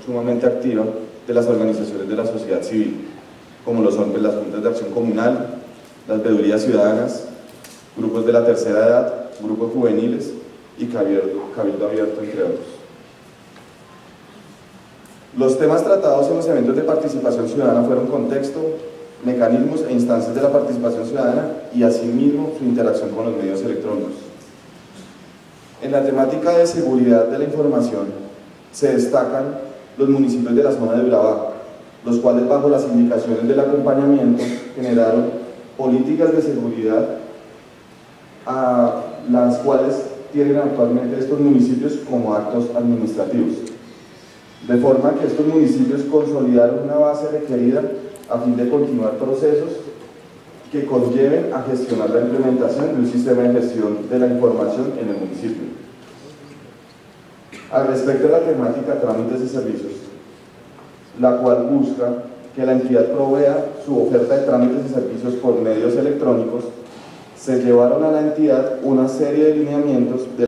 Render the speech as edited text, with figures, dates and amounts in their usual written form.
sumamente activa de las organizaciones de la sociedad civil, como lo son las juntas de acción comunal, las veedurías ciudadanas, grupos de la tercera edad, grupos juveniles y cabildo abierto, entre otros. Los temas tratados en los eventos de participación ciudadana fueron contexto, mecanismos e instancias de la participación ciudadana y asimismo su interacción con los medios electrónicos. En la temática de seguridad de la información se destacan los municipios de la zona de Urabá, los cuales bajo las indicaciones del acompañamiento generaron políticas de seguridad a las cuales tienen actualmente estos municipios como actos administrativos, de forma que estos municipios consolidaron una base requerida a fin de continuar procesos que conlleven a gestionar la implementación de un sistema de gestión de la información en el municipio. Al respecto de la temática trámites y servicios, la cual busca que la entidad provea su oferta de trámites y servicios por medios electrónicos, se llevaron a la entidad una serie de lineamientos de